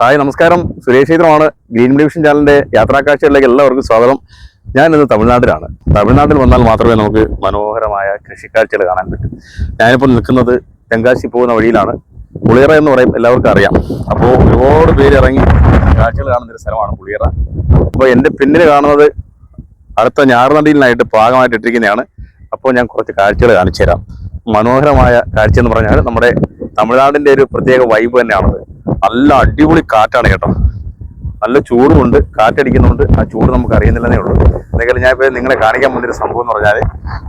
Hi നമസ്കാരം, Suresh ചൈത്രമാണ്. Green division ചാനലിന്റെ യാത്രാക്കാഴ്ചകളിലേക്ക് എല്ലാവർക്കും സ്വാഗതം. ഞാൻ ഇന്ന് തമിഴ്നാട്ടിലാണ്. തമിഴ്നാട്ടിൽ വന്നാൽ മാത്രമേ നമുക്ക് മനോഹരമായ കൃഷിക്കാഴ്ചകൾ കാണാൻ പറ്റൂ. ഞാനിപ്പോൾ നിൽക്കുന്നത് തെങ്കാശി പോകുന്ന വഴിയിലാണ്. പുളിയറ എന്ന് പറയും, എല്ലാവർക്കും അറിയാം. അപ്പോൾ ഒരുപാട് പേര് ഇറങ്ങി കാഴ്ചകൾ കാണുന്നൊരു സ്ഥലമാണ് പുളിയറ. അപ്പോൾ എൻ്റെ പിന്നിൽ കാണുന്നത് അടുത്ത ഞാറുനടിയിലായിട്ട് പാകമായിട്ട് ഇട്ടിരിക്കുന്നതാണ്. അപ്പോൾ ഞാൻ കുറച്ച് കാഴ്ചകൾ കാണിച്ചു തരാം. മനോഹരമായ കാഴ്ച എന്ന് പറഞ്ഞാൽ നമ്മുടെ തമിഴ്നാടിൻ്റെ ഒരു പ്രത്യേക വൈബ് തന്നെയാണത്. നല്ല അടിപൊളി കാറ്റാണ് കേട്ടോ. നല്ല ചൂടുമുണ്ട്, കാറ്റടിക്കുന്നുണ്ട്. ആ ചൂട് നമുക്ക് അറിയുന്നില്ലെന്നേ ഉള്ളൂ. എന്തെങ്കിലും ഞാൻ ഇപ്പോൾ നിങ്ങളെ കാണിക്കാൻ പോകുന്നൊരു സംഭവം എന്ന് പറഞ്ഞാൽ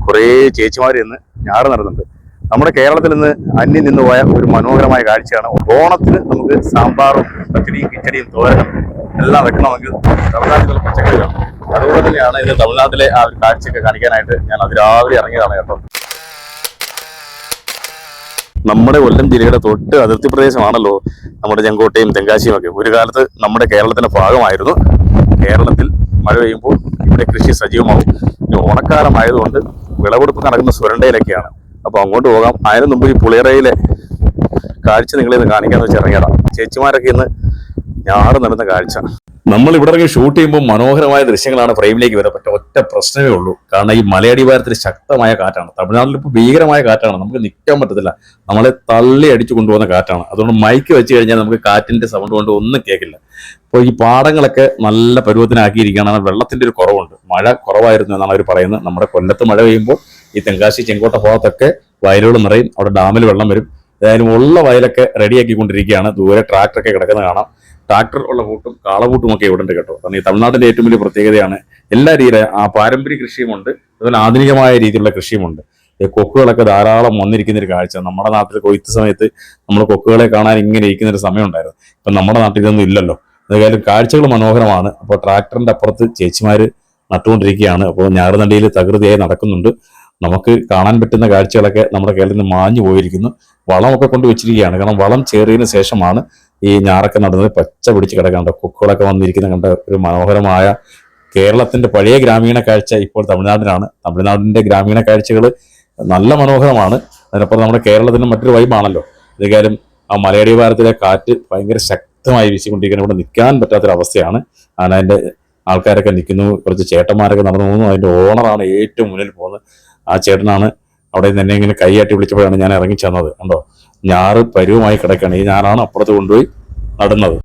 കുറേ ചേച്ചിമാർ ഇന്ന് ഞാറ് നടന്നുണ്ട്. നമ്മുടെ കേരളത്തിൽ നിന്ന് അന്യം നിന്ന് പോയ ഒരു മനോഹരമായ കാഴ്ചയാണ്. ഓണത്തിന് നമുക്ക് സാമ്പാറും പച്ചടിയും കിച്ചടിയും തോരനും എല്ലാം വെക്കണമെങ്കിൽ തമിഴ്നാട്ടിലെ പച്ചക്കറി വേണം. അതുകൊണ്ട് തന്നെയാണ് ഇന്ന് തമിഴ്നാട്ടിലെ ആ ഒരു കാഴ്ചയൊക്കെ കാണിക്കാനായിട്ട് ഞാൻ അതിരാവിലെ ഇറങ്ങിയതാണ് കേട്ടോ. നമ്മുടെ കൊല്ലം ജില്ലയുടെ തൊട്ട് അതിർത്തി പ്രദേശമാണല്ലോ നമ്മുടെ ചെങ്കോട്ടയും തെങ്കാശിയും ഒക്കെ. ഒരു കാലത്ത് നമ്മുടെ കേരളത്തിന്റെ ഭാഗമായിരുന്നു. കേരളത്തിൽ മഴ പെയ്യുമ്പോൾ ഇവിടെ കൃഷി സജീവമാവും. ഓണക്കാലമായതുകൊണ്ട് വിളവെടുപ്പ് നടക്കുന്ന സുരണ്ടയിലൊക്കെയാണ്. അപ്പോൾ അങ്ങോട്ട് പോകാം. അതിനു മുമ്പ് ഈ പുളിയറയിലെ കാഴ്ച നിങ്ങളിന്ന് കാണിക്കാന്ന് വെച്ച് ഇറങ്ങിയതാണ്. ചേച്ചിമാരൊക്കെ ഇന്ന് ഞാറ് നടന്ന കാഴ്ച. നമ്മൾ ഇവിടെ ഇറങ്ങി ഷൂട്ട് ചെയ്യുമ്പോൾ മനോഹരമായ ദൃശ്യങ്ങളാണ് ഫ്രെയിമിലേക്ക് വരാൻ പറ്റുക. ഒറ്റ പ്രശ്നമേ ഉള്ളൂ, കാരണം ഈ മലയടിവാരത്തിൽ ശക്തമായ കാറ്റാണ്. തമിഴ്നാട്ടിൽ ഇപ്പോൾ ഭീകരമായ കാറ്റാണ്, നമുക്ക് നിൽക്കാൻ പറ്റത്തില്ല. നമ്മളെ തള്ളി അടിച്ചു കൊണ്ടുപോകുന്ന കാറ്റാണ്. അതുകൊണ്ട് മൈക്ക് വെച്ച് കഴിഞ്ഞാൽ നമുക്ക് കാറ്റിന്റെ സൗണ്ട് കൊണ്ട് ഒന്നും കേൾക്കില്ല. അപ്പോൾ ഈ പാടങ്ങളൊക്കെ നല്ല പരുവത്തിനാക്കിയിരിക്കുകയാണ്. വെള്ളത്തിന്റെ ഒരു കുറവുണ്ട്, മഴ കുറവായിരുന്നു എന്നാണ് അവർ പറയുന്നത്. നമ്മുടെ കൊല്ലത്ത് മഴ പെയ്യുമ്പോൾ ഈ തെങ്കാശി ചെങ്കോട്ട ഭാഗത്തൊക്കെ വയലുകൾ നിറയും, അവിടെ ഡാമിൽ വെള്ളം വരും. ഏതായാലും ഉള്ള വയലൊക്കെ റെഡിയാക്കിക്കൊണ്ടിരിക്കുകയാണ്. ദൂരെ ട്രാക്ടറൊക്കെ കിടക്കുന്നത് കാണാം. ട്രാക്ടർ ഉള്ള കൂട്ടും കാളകൂട്ടും ഒക്കെ ഇവിടെ ഉണ്ട് കേട്ടോ. കാരണം ഈ തമിഴ്നാട്ടിന്റെ ഏറ്റവും വലിയ പ്രത്യേകതയാണ് എല്ലാ രീതിയിലും ആ പാരമ്പര്യ കൃഷിയുമുണ്ട്, അതുപോലെ ആധുനികമായ രീതിയിലുള്ള കൃഷിയുമുണ്ട്. ഈ കൊക്കുകളൊക്കെ ധാരാളം വന്നിരിക്കുന്ന ഒരു കാഴ്ച. നമ്മുടെ നാട്ടിൽ കൊയ്ത്ത് സമയത്ത് നമ്മൾ കൊക്കുകളെ കാണാൻ ഇങ്ങനെ ഇരിക്കുന്ന ഒരു സമയം ഉണ്ടായിരുന്നു. ഇപ്പം നമ്മുടെ നാട്ടിൽ ഇതൊന്നും ഇല്ലല്ലോ. എന്തായാലും കാഴ്ചകൾ മനോഹരമാണ്. അപ്പോൾ ട്രാക്ടറിന്റെ അപ്പുറത്ത് ചേച്ചിമാര് നട്ടുകൊണ്ടിരിക്കുകയാണ്. അപ്പോൾ ഞാറുനടിയിൽ തകൃതിയായി നടക്കുന്നുണ്ട്. നമുക്ക് കാണാൻ പറ്റുന്ന കാഴ്ചകളൊക്കെ നമ്മുടെ കേരളത്തിൽ നിന്ന് മാഞ്ഞു പോയിരിക്കുന്നു. വളമൊക്കെ കൊണ്ട് വെച്ചിരിക്കുകയാണ്. കാരണം വളം ചേറിയതിനു ശേഷമാണ് ഈ ഞാറൊക്കെ നടുന്നത്. പച്ച പിടിച്ച് കിടക്കാണ്ട് കൊക്കുകളൊക്കെ വന്നിരിക്കുന്ന കണ്ട ഒരു മനോഹരമായ കേരളത്തിന്റെ പഴയ ഗ്രാമീണ കാഴ്ച ഇപ്പോൾ തമിഴ്നാടിനാണ്. തമിഴ്നാടിന്റെ ഗ്രാമീണ കാഴ്ചകൾ നല്ല മനോഹരമാണ്. അതിനപ്പുറം നമ്മുടെ കേരളത്തിന്റെ മറ്റൊരു വൈബാണല്ലോ. ഏതായാലും ആ മലയടിവാരത്തിലെ കാറ്റ് ഭയങ്കര ശക്തമായി വീശിക്കൊണ്ടിരിക്കുന്ന ഇവിടെ നിൽക്കാൻ പറ്റാത്തൊരവസ്ഥയാണ്. അതിന്റെ ആൾക്കാരൊക്കെ നിൽക്കുന്നു, കുറച്ച് ചേട്ടന്മാരൊക്കെ നടന്നു പോകുന്നു. അതിന്റെ ഓണറാണ് ഏറ്റവും മുന്നിൽ പോകുന്നത്. ആ ചേട്ടനാണ് അവിടെ നിന്ന് എന്നെ ഇങ്ങനെ കൈയാട്ടി വിളിച്ചപ്പോഴാണ് ഞാൻ ഇറങ്ങി ചെന്നത്. കണ്ടോ, ഞാറ് പരുവമായി കിടക്കുകയാണ്. ഈ ഞാറാണ് അപ്പുറത്ത് കൊണ്ടുപോയി നടുന്നത്.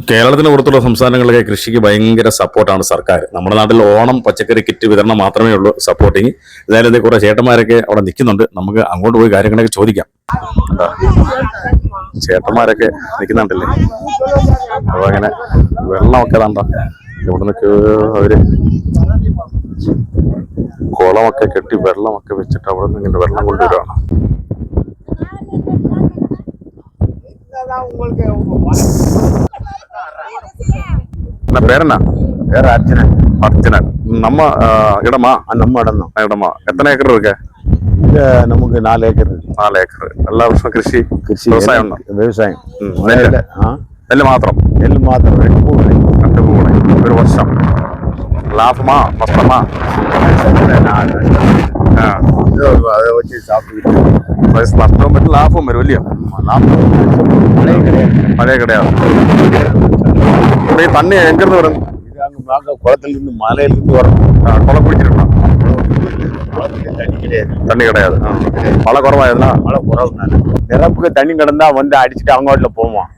കേരളത്തിന് പുറത്തുള്ള സംസ്ഥാനങ്ങളിലെ കൃഷിക്ക് ഭയങ്കര സപ്പോർട്ടാണ് സർക്കാർ. നമ്മുടെ നാട്ടിൽ ഓണം പച്ചക്കറി കിറ്റ് വിതരണം മാത്രമേ ഉള്ളൂ സപ്പോർട്ടിങ്. ഏതായാലും കുറെ ചേട്ടന്മാരൊക്കെ അവിടെ നിൽക്കുന്നുണ്ട്. നമുക്ക് അങ്ങോട്ട് പോയി കാര്യങ്ങളൊക്കെ ചോദിക്കാം. ചേട്ടന്മാരൊക്കെ നിൽക്കുന്നുണ്ടല്ലേ. അപ്പോൾ അങ്ങനെ വെള്ളമൊക്കെ വേണ്ട ഇവിടെ നിന്നൊക്കെ അവര് കുളമൊക്കെ കെട്ടി വെള്ളമൊക്കെ വെച്ചിട്ട് അവിടെ നിന്ന് ഇങ്ങനെ വെള്ളം കൊണ്ടുവരികയാണ്. பேரண்ணா பேர் அர்ஜுனன். அர்ஜுனன். நம்ம இடமா? நம்ம இடம் தான். இடமா? எத்தனை ஏக்கர் இருக்கு? இங்க நமக்கு 4 ஏக்கர் இருக்கு. 4 ஏக்கர். എല്ലാ വർഷവും കൃഷി വ്യവസായം? വ്യവസായം. നെല്ല് മാത്രം? നെല്ല് മാത്രം. 2 പൂളை ഒരു വർഷം. ലാഭമാ നഷ്ടമാ? அதை வச்சு சாப்பிட்டு നഷ്ടവും പറ്റും ലാഭവും വരും இல்லையா? மழையே கிடையாது. தண்ணி எங்கிருந்து வரும்? இது அங்க குளத்துல இருந்து மலையில இருந்து வரும். குளம் குடிச்சிருக்கோம். தண்ணி கிடையாது. மழை குறவாயிருந்தா? மழை குறவுனால நிரப்புக்கு தண்ணி கிடந்தா வந்து அடிச்சுட்டு அவங்க வீட்டுல போவான்.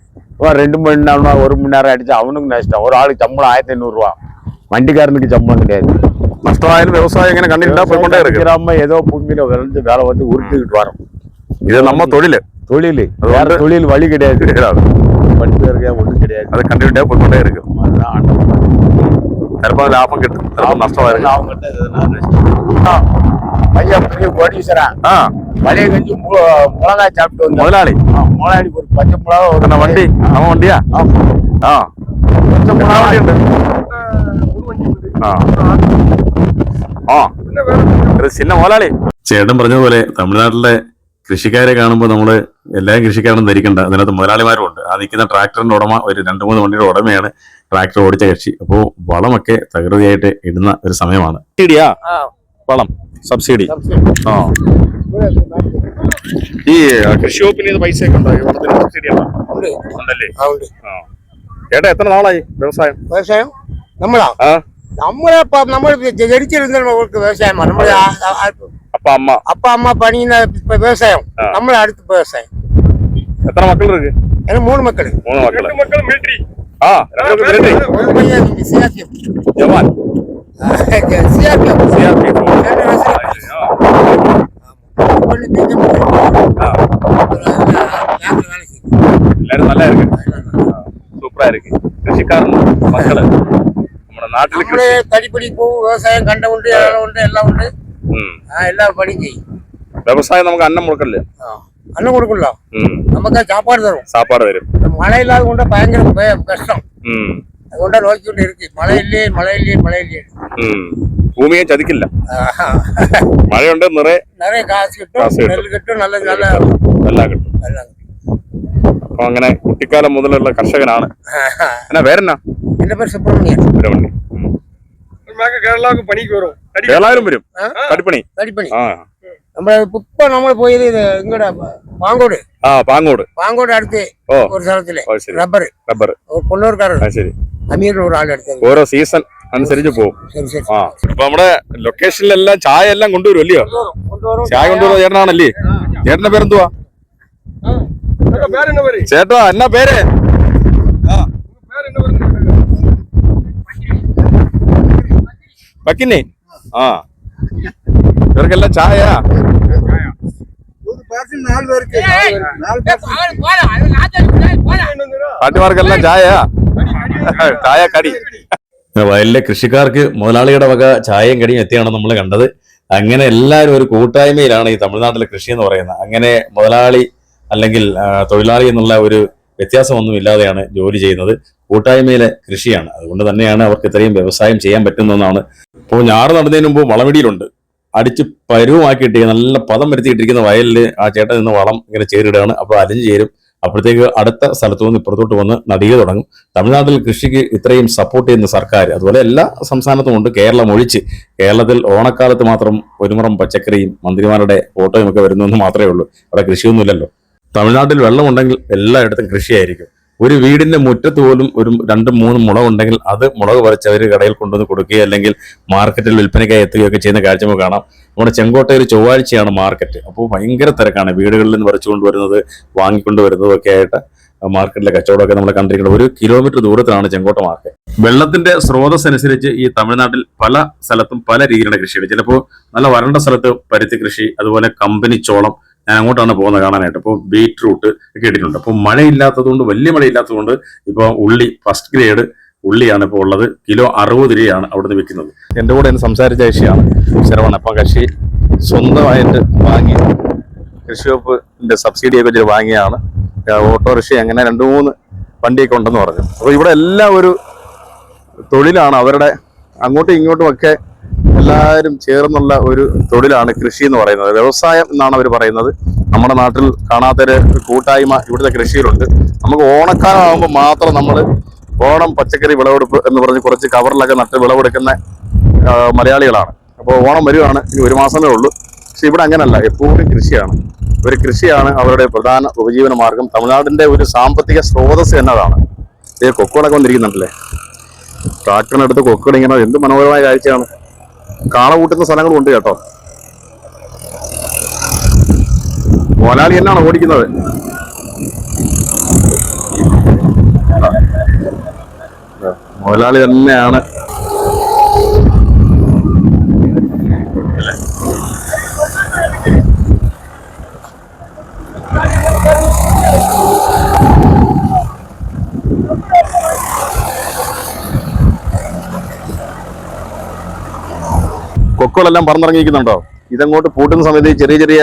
2 மணி நேரம் 1 மணி நேரம் அடிச்சு அவனுக்கு நஷ்டம். ஒரு ஆளுக்கு சம்பளம் 1500 ரூபா. வண்டிக்காரனுக்கு சம்பளம் கிடையாது. நஷ்டமாയാലും വ്യവസായം ഇങ്ങനെ കണ്ടിട്ടില്ല പോയിക്കൊണ്ടേ ഇരിക്കും. ஏதோ பூமியில விளைஞ்சு வேலை வந்து உருட்டிக்கிட்டு வரோம். இது நம்ம தொழில் வேற தொழில் வழி கிடையாது. படிப்பு ஒன்றும் கிடையாது. அது கண்டிப்பா போய்கொண்டே இருக்கு. ചിലപ്പോൾ ലാഭം കിട്ടും, ചിലപ്പോൾ നഷ്ടമായിരിക്കും. பழைய கஞ்சி மிளகாய் சாப்பிட்டு வந்து முதலாளி ஒரு பச்சை மிளகா வண்டி நம்ம வண்டியா? ചിന്ന മുതലാളി. ചേട്ടൻ പറഞ്ഞതുപോലെ തമിഴ്നാട്ടിലെ കൃഷിക്കാരെ കാണുമ്പോൾ നമ്മള് എല്ലാ കൃഷിക്കാരും ധരിക്കണ്ട, അതിനകത്ത് മുതലാളിമാരും ഉണ്ട്. ആ നിൽക്കുന്ന ട്രാക്ടറിന്റെ ഉടമ ഒരു 2-3 വണ്ടിയുടെ ഉടമയാണ് ട്രാക്ടർ ഓടിച്ച കക്ഷി. അപ്പോൾ വളമൊക്കെ തകൃതിയായിട്ട് ഇടുന്ന ഒരു സമയമാണ്. സബ്സിഡിയാ വളം? സബ്സിഡി. ആ, ഈ കൃഷി വകുപ്പിന് പൈസ ഒക്കെ ഉണ്ടോ? സബ്സിഡി ഉണ്ടല്ലേ? ചേട്ടാ എത്ര നാളായി വ്യവസായം? விவசாயம் நம்மளா ആ நம்மள நம்ம ஜெடிச்சிருந்தவங்களுக்கு விவசாயம் நம்ம അപ്പ അമ്മ அப்பா அம்மா பண்ணின இப்ப விவசாயம் நம்மள அடுத்து விவசாயம். എത്ര മക്കൾ ഇருக்கு? எனக்கு 3 மக்கள். 3 മക്കള്. ആ രണ്ടു മിലിറ്ററി ஒரு பையன் சிஆர்பிஎஃப் ജവാൻ. CRPF CRPF. എല്ലാരും നല്ല സൂപ്പറാ இருக்கு. കൃഷിക്കാരൻ മക്കള് നമ്മുടെ നാട്ടില് നമ്മള് തടിപ്പടി പോവും, വ്യവസായം കണ്ടുകൊണ്ട് എല്ലാം ഉണ്ട്. എല്ലാം പണി ചെയ്യും. വ്യവസായം നമുക്ക് അന്നം മുടക്കല്ലേ? അന്നം കൊടുക്കല്ലോ, നമുക്ക് சாப்பாடு തരും. സാപ്പാട് തരും. മഴ ഇല്ലാതെ കൊണ്ട് ഭയങ്കര കഷ്ടം. അതുകൊണ്ടാ നോക്കിക്കൊണ്ട് ഇരിക്കും. മഴയില്ലേ. ഭൂമിയെ ചതിക്കില്ല. മഴയുണ്ട്, നിറയെ കാശ് കിട്ടും, നെല്ല് കിട്ടും, നല്ല എല്ലാം കിട്ടും. അപ്പൊ അങ്ങനെ കുട്ടിക്കാലം മുതലുള്ള കർഷകനാണ്. എന്നാ പേരെന്നാ? എന്റെ പേര് സുബ്രഹ്മണ്യൻ. കേരളാവിലും വരും കടിപ്പണി. നമ്മൾ പോയത് ഇങ്ങോട്ട് പാങ്കോട്. പാങ്കോട് അടുത്ത് ഒരു സ്ഥലത്തില് റബ്ബർ കൊള്ളൂർക്കാരുണ്ട്. ശരി. അമീറിന് ഒരാളുടെ അടുത്ത് ഓരോ സീസൺ അനുസരിച്ച് പോകും. അപ്പൊ നമ്മുടെ ലൊക്കേഷനിലെല്ലാം ചായ എല്ലാം കൊണ്ടുവരും അല്ലയോ? ചായ കൊണ്ടുവരുന്ന ചേട്ടനാണല്ലേ? ചേട്ടന്റെ പേരെന്തുവാ? ചേട്ടാ എന്നാ പേര്? വക്കിന്നെ. ആ ഇവർക്കെല്ലാം ചായ. പാട്ടിമാർക്കെല്ലാം ചായ കടി. വയലിലെ കൃഷിക്കാർക്ക് മുതലാളിയുടെ വക ചായയും കടിയും എത്തിയാണ് നമ്മൾ കണ്ടത്. അങ്ങനെ എല്ലാവരും ഒരു കൂട്ടായ്മയിലാണ് ഈ തമിഴ്നാട്ടിലെ കൃഷി എന്ന് പറയുന്നത്. അങ്ങനെ മുതലാളി അല്ലെങ്കിൽ തൊഴിലാളി എന്നുള്ള ഒരു വ്യത്യാസമൊന്നും ഇല്ലാതെയാണ് ജോലി ചെയ്യുന്നത്. കൂട്ടായ്മയിലെ കൃഷിയാണ്. അതുകൊണ്ട് തന്നെയാണ് അവർക്ക് ഇത്രയും വ്യവസായം ചെയ്യാൻ പറ്റുന്നതെന്നാണ്. ഇപ്പോൾ ഞാറ് നടുന്നതിന് മുമ്പ് വളമിടിയിലുണ്ട്. അടിച്ച് പരുവമാക്കിയിട്ട് നല്ല പദം വരുത്തിയിട്ടിരിക്കുന്ന വയലിൽ ആ ചേട്ടൻ നിന്ന് വളം ഇങ്ങനെ ചേരിടുകയാണ്. അപ്പോൾ അലിഞ്ഞു ചേരും. അപ്പോഴത്തേക്ക് അടുത്ത സ്ഥലത്തു നിന്ന് ഇപ്പുറത്തോട്ട് വന്ന് നടിക തുടങ്ങും. തമിഴ്നാട്ടിൽ കൃഷിക്ക് ഇത്രയും സപ്പോർട്ട് ചെയ്യുന്ന സർക്കാർ, അതുപോലെ എല്ലാ സംസ്ഥാനത്തും ഉണ്ട്, കേരളം ഒഴിച്ച്. കേരളത്തിൽ ഓണക്കാലത്ത് മാത്രം ഒരുമുറം പച്ചക്കറിയും മന്ത്രിമാരുടെ ഫോട്ടോയും ഒക്കെ വരുന്നു എന്ന് മാത്രമേ ഉള്ളൂ. അവിടെ കൃഷിയൊന്നുമില്ലല്ലോ. തമിഴ്നാട്ടിൽ വെള്ളമുണ്ടെങ്കിൽ എല്ലായിടത്തും കൃഷിയായിരിക്കും. ഒരു വീടിന്റെ മുറ്റത്ത് പോലും ഒരു 2-3 മുളക് ഉണ്ടെങ്കിൽ അത് മുളക് പറിച്ച് അവർ കടയിൽ കൊണ്ടുവന്ന് കൊടുക്കുകയോ അല്ലെങ്കിൽ മാർക്കറ്റിൽ വിൽപ്പനയ്ക്കായി എത്തുകയൊക്കെ ചെയ്യുന്ന കാഴ്ച നമുക്ക് കാണാം. നമ്മുടെ ചെങ്കോട്ടയിൽ ചൊവ്വാഴ്ചയാണ് മാർക്കറ്റ്. അപ്പോൾ ഭയങ്കര തിരക്കാണ്. വീടുകളിൽ നിന്ന് പറിച്ചുകൊണ്ടുവരുന്നത് വാങ്ങിക്കൊണ്ടുവരുന്നതും ഒക്കെ ആയിട്ട് മാർക്കറ്റിലെ കച്ചവടമൊക്കെ നമ്മൾ കണ്ടിരിക്കുന്നത്. 1 കിലോമീറ്റർ ദൂരത്തിലാണ് ചെങ്കോട്ട മാർക്കറ്റ്. വെള്ളത്തിന്റെ സ്രോതസ് അനുസരിച്ച് ഈ തമിഴ്നാട്ടിൽ പല സ്ഥലത്തും പല രീതിയിലുള്ള കൃഷികൾ. ചിലപ്പോൾ നല്ല വരണ്ട സ്ഥലത്ത് പരുത്തി കൃഷി, അതുപോലെ കമ്പനിച്ചോളം. ഞാൻ അങ്ങോട്ടാണ് പോകുന്നത് കാണാനായിട്ട്. ഇപ്പോൾ ബീറ്റ്റൂട്ട് ഒക്കെ ഇട്ടിട്ടുണ്ട്. അപ്പോൾ മഴയില്ലാത്തതുകൊണ്ട്, വലിയ മഴയില്ലാത്തതുകൊണ്ട് ഇപ്പോൾ ഉള്ളി ഫസ്റ്റ് ഗ്രേഡ് ഉള്ളിയാണ് ഇപ്പോൾ ഉള്ളത്. കിലോ 60 രൂപയാണ് അവിടുന്ന് വിൽക്കുന്നത്. എൻ്റെ കൂടെ ഇന്ന് സംസാരിച്ച കൃഷിയാണ് ശരവണ. അപ്പം കൃഷി സ്വന്തമായിട്ട് വാങ്ങി കൃഷി വകുപ്പിന്റെ സബ്സിഡിയൊക്കെ വെച്ച് വാങ്ങിയാണ്. ഓട്ടോറിക്ഷ അങ്ങനെ 2-3 വണ്ടിയൊക്കെ ഉണ്ടെന്ന് പറഞ്ഞു. അപ്പോൾ ഇവിടെ എല്ലാം ഒരു തൊഴിലാണ്. അവരുടെ അങ്ങോട്ടും ഇങ്ങോട്ടും ഒക്കെ എല്ലാവരും ചേർന്നുള്ള ഒരു തൊഴിലാണ് കൃഷി എന്ന് പറയുന്നത്. വ്യവസായം എന്നാണ് അവർ പറയുന്നത്. നമ്മുടെ നാട്ടിൽ കാണാത്തൊരു കൂട്ടായ്മ ഇവിടുത്തെ കൃഷിയിലുണ്ട്. നമുക്ക് ഓണക്കാലം ആകുമ്പോൾ മാത്രം നമ്മൾ ഓണം പച്ചക്കറി വിളവെടുപ്പ് എന്ന് പറഞ്ഞ് കുറച്ച് കവറിലൊക്കെ നട്ട് വിളവെടുക്കുന്ന മലയാളികളാണ്. അപ്പോൾ ഓണം വരുവാണ്, ഇനി 1 മാസമേ ഉള്ളൂ. പക്ഷെ ഇവിടെ അങ്ങനല്ല, എപ്പോഴും കൃഷിയാണ്. ഒരു കൃഷിയാണ് അവരുടെ പ്രധാന ഉപജീവന മാർഗം. തമിഴ്നാടിന്റെ ഒരു സാമ്പത്തിക സ്രോതസ് എന്നതാണ്. ഈ കൊക്കുകളൊക്കെ വന്നിരിക്കുന്നുണ്ടല്ലേ, ട്രാക്ടറിനടുത്ത് കൊക്കുകൾ ഇങ്ങനെ. എന്ത് മനോഹരമായ കാഴ്ചയാണ്. കാള കൂട്ടുന്ന സ്ഥലങ്ങളും ഉണ്ട് കേട്ടോ. മോലാളി എന്നാണ് ഓടിക്കുന്നത്. മോലാളി തന്നെയാണ്. കൊക്കുകളെല്ലാം പറന്നിറങ്ങിയിരിക്കുന്നുണ്ടോ? ഇതങ്ങോട്ട് പൂട്ടുന്ന സമയത്ത് ചെറിയ ചെറിയ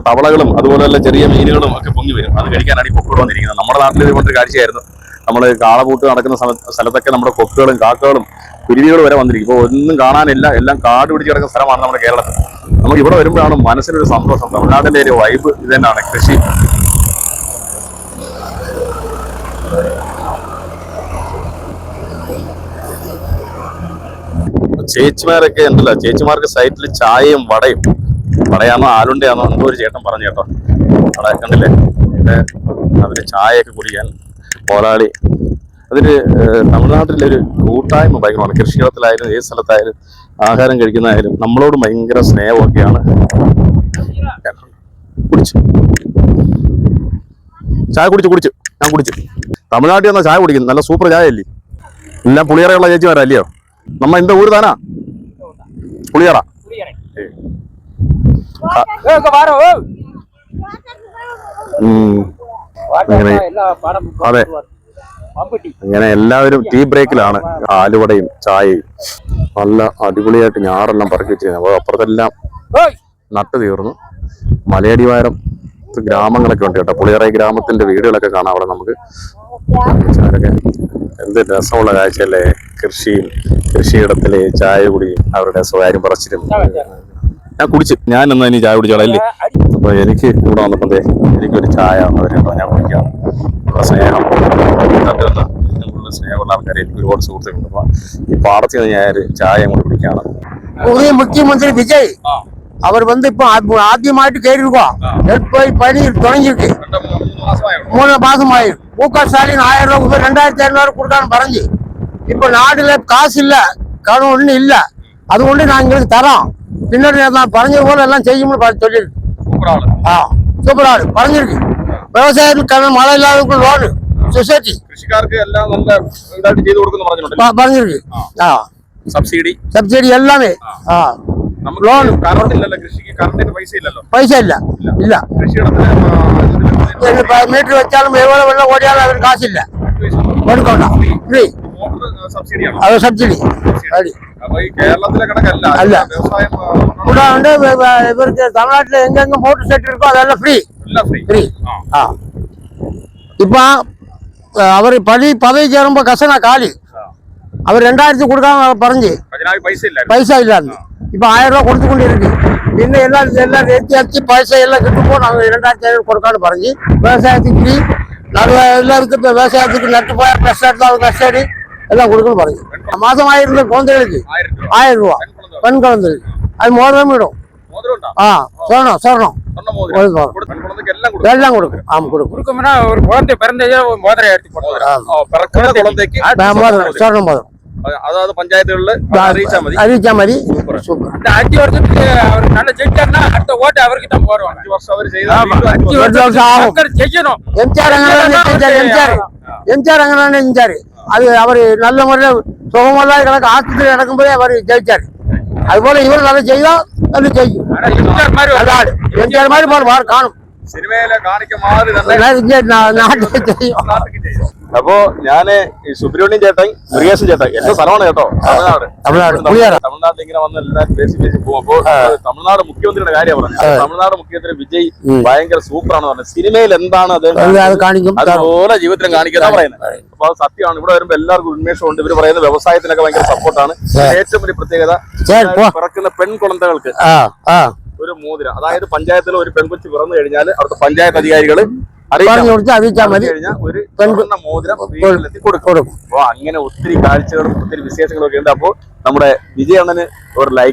തവളകളും അതുപോലെ തന്നെ ചെറിയ മീനുകളും ഒക്കെ പൊങ്ങി വരും. അത് കഴിക്കാനാണ് ഈ കൊക്കുകൾ വന്നിരിക്കുന്നത്. നമ്മുടെ നാട്ടിൽ ഇതുകൊണ്ടൊരു കാഴ്ചയായിരുന്നു. നമ്മൾ കാളപൂട്ട് നടക്കുന്ന സ്ഥലത്തൊക്കെ നമ്മുടെ കൊക്കുകളും കാക്കകളും കുരുവികളും വരെ വന്നിരിക്കും. ഇപ്പോൾ ഒന്നും കാണാനില്ല, എല്ലാം കാട് പിടിച്ച് കിടക്കുന്ന സ്ഥലമാണ് നമ്മുടെ കേരളത്തിൽ. നമുക്ക് ഇവിടെ വരുമ്പോഴാണ് മനസ്സിനൊരു സന്തോഷം. തമിഴ്നാടിന്റെ ഒരു വൈബ് ഇത് തന്നെയാണ് കൃഷി. ചേച്ചിമാരൊക്കെ ഉണ്ടല്ലോ, ചേച്ചിമാർക്ക് സൈറ്റിൽ ചായയും വടയാണോ ആലുണ്ടയാണോ എന്തോ ഒരു ചേട്ടൻ പറഞ്ഞു കേട്ടോ. അവിടെ കണ്ടില്ലേ, അവര് ചായയൊക്കെ കുടിക്കാൻ മോലാളി അതില് തമിഴ്നാട്ടിലെ ഒരു കൂട്ടായ്മ ഭയങ്കരമാണ്. കൃഷിയിടത്തിലായാലും ഏത് സ്ഥലത്തായാലും ആഹാരം കഴിക്കുന്നതായാലും നമ്മളോട് ഭയങ്കര സ്നേഹമൊക്കെയാണ്. കുടിച്ചു ചായ കുടിച്ചു ഞാൻ കുടിച്ചു. തമിഴ്നാട്ടിൽ വന്ന ചായ കുടിക്കുന്നു, നല്ല സൂപ്പർ ചായ അല്ലേ. എല്ലാം പുളിയറയുള്ള ചേച്ചിമാരാ അല്ലയോ? നമ്മ എന്താ ഊര് താനാ? പുളിയറ. അങ്ങനെ അതെ, അങ്ങനെ എല്ലാവരും ടീ ബ്രേക്കിലാണ്. ആലുവടയും ചായയും നല്ല അടിപൊളിയായിട്ട് ഞാറെല്ലാം പറക്കി വെച്ചിരുന്നു. അപ്പോൾ അപ്പുറത്തെല്ലാം നട്ട് തീർന്നു. മലയടിവാരം ഗ്രാമങ്ങളൊക്കെ ഉണ്ട് കേട്ടോ. പുളിയറ ഗ്രാമത്തിന്റെ വീടുകളൊക്കെ കാണാം അവിടെ നമുക്ക്. എന്ത് രസമുള്ള കാഴ്ചയല്ലേ. കൃഷിയിടത്തിലെ ചായ കുടിയും അവരുടെ സ്വകാര്യം പറച്ചിലും. ഞാൻ കുടിച്ചു. ഞാൻ എന്നാ ഇനി ചായ കുടിച്ചോളല്ലേ. അപ്പൊ എനിക്ക് ഇവിടെ വന്നപ്പോ എനിക്കൊരു ചായ വന്നവരുണ്ടോ ഞാൻ കുടിക്കാം. സ്നേഹം സ്നേഹമുള്ള ആൾക്കാരെ എനിക്ക് ഒരുപാട് സുഹൃത്തുക്കളുണ്ട്. അപ്പൊ ഈ പാടത്തിൽ നിന്ന് ഞാൻ ഒരു ചായ അങ്ങോട്ട് കുടിക്കാണ്. புதிய முக்கியமந்திரி விஜய் அவர் இப்ப ஆத்தியமாயிட்டு கேட்டிருக்கோம். பணி தொடங்கிருக்கு. 3 மாசம் ஆயிடும். முக ஸ்டாலின் 1000 ரூபாய் 2200 கொடுத்தான்னு பறஞ்சு இப்ப நாடுல காசு இல்ல, கடன் ஒண்ணு இல்ல. அது கொண்டு நான் எங்களுக்கு தரோம். பின்னாடி நான் பறஞ்ச போல எல்லாம் செய்யும்னு சொல்லியிருக்கு. சூப்பர் ஆளு பறஞ்சிருக்கு. விவசாயத்துக்கு கடன், மழை இல்லாதவங்களுக்கு லோனு, சொசைட்டி കൃഷിക്കാർക്ക് എല്ലാം നല്ല ഇതായിട്ട് ചെയ്തു കൊടുക്കുന്നു பறஞ்சிருக்கு. സബ്സിഡി എല്ലാമേ. ലോൺ കൃഷിക്ക് കറണ്ടിന് പൈസ ഇല്ലല്ലോ. പൈസ ഇല്ല. മീറ്റർ വെച്ചാലും എവിടെ വെള്ളം ഓടിയാലും അതിന് കാശില്ല. കൊടുക്കണ്ട, ഫ്രീ. അത് സബ്സിഡി അല്ല. കൂടാണ്ട് ഇവർക്ക് തമിഴ്നാട്ടിൽ എങ്കെങ്കും മോട്ടോർ സെറ്റ് இருக்கோ അതെല്ലാം ഫ്രീ. ഇപ്പൊ അവർ പദവി ചേരുമ്പോ കസന കാലി അവർ 2000 കൊടുക്കാൻ പറഞ്ഞ് പൈസ ഇല്ലാന്ന്. ഇപ്പൊ 1000 രൂപ കൊടുത്തുകൊണ്ടിരിക്കും. പിന്നെ എല്ലാം എത്തി പൈസ എല്ലാം കിട്ടുമ്പോൾ 2500 കൊടുക്കാന്ന് പറഞ്ഞ് വ്യവസായത്തിൽ ഫ്രീ. എല്ലാവർക്കും വ്യവസായത്തിൽ നട്ടുപോയ കസ്റ്റഡി എല്ലാം കൊടുക്കണം പറഞ്ഞു. മാസമായിരുന്ന കുഴந்தைகளுக்கு 1000 രൂപ പെൺ കുഴந்தைகளுக்கு. അത് മോതിരം ഇടും. സ്വർണം எல்லாம் கொடுக்கும். கொடுக்கும்னா ஒரு குழந்தை பிறந்ததே மோதிரம் எடுத்து സ്വർണം മോതിരം. അതായത് പഞ്ചായത്തുകളിൽ അറിയിച്ചാൽ മതി. സൂപ്പർ. 5 വർഷத்துக்கு அவர் நல்ல ஜெயிச்சார்னா அடுத்த ஓட்டு அவருக்கு தான் போடுவாங்க. 5 വർഷം അവർ ചെയ്താൽ 5 വർഷം ആവും. ചെയ്യணும். എംആർ അങ്ങനെ செஞ்சாரு. அது அவர் நல்ல முறையில் சுகமெல்லாம் கிடக்கு. ஆஸ்பத்திரி நடக்கும்போதே அவர் ஜெயிச்சாரு. അതുപോലെ ഇവർ നല്ല ചെയ്താൽ അത് ചെയ്യും. എംജിആർ മാതിരി കാണും സിനിമയിലെ കാണിക്കമാതിരി ചെയ്യും. അപ്പോ ഞാന് ഈ സുബ്രഹ്മണ്യൻ ചേട്ടൻ, മുരുകേശൻ ചേട്ടൻ എന്റെ സ്ഥലമാണ് കേട്ടോ. തമിഴ്നാട്ടിൽ ഇങ്ങനെ വന്ന് എല്ലാവരും പേശി പോകും. അപ്പോ തമിഴ്നാട് മുഖ്യമന്ത്രിയുടെ കാര്യം പറഞ്ഞു. തമിഴ്നാട് മുഖ്യമന്ത്രി വിജയ് ഭയങ്കര സൂപ്പറാണ് പറഞ്ഞത്. സിനിമയിൽ എന്താണ് അത് കാണിക്കും, അതുപോലെ ജീവിതത്തിലും കാണിക്കാൻ പറയുന്നത്. അപ്പൊ അത് സത്യമാണ്. ഇവിടെ വരുമ്പോ എല്ലാവർക്കും ഉന്മേഷമുണ്ട്. ഇവര് പറയുന്നത് വ്യവസായത്തിനൊക്കെ ഭയങ്കര സപ്പോർട്ടാണ്. ഏറ്റവും വലിയ പ്രത്യേകത പിറക്കുന്ന പെൺകുളന്തകൾക്ക് ഒരു മോതിരം, അതായത് പഞ്ചായത്തിൽ ഒരു പെൺകുച്ചി പിറന്നു കഴിഞ്ഞാൽ അവിടുത്തെ പഞ്ചായത്ത് അധികാരികൾ അറിയിച്ചാൽ മതി ഒരു മോതിരം വീട്ടിലെത്തി കൊടുക്കും. അപ്പൊ അങ്ങനെ ഒത്തിരി കാഴ്ചകളും ഒത്തിരി വിശേഷങ്ങളും ഒക്കെ ഉണ്ട്. അപ്പോ നമ്മുടെ വിജയണ്ണന് ഒരു ലൈക്ക്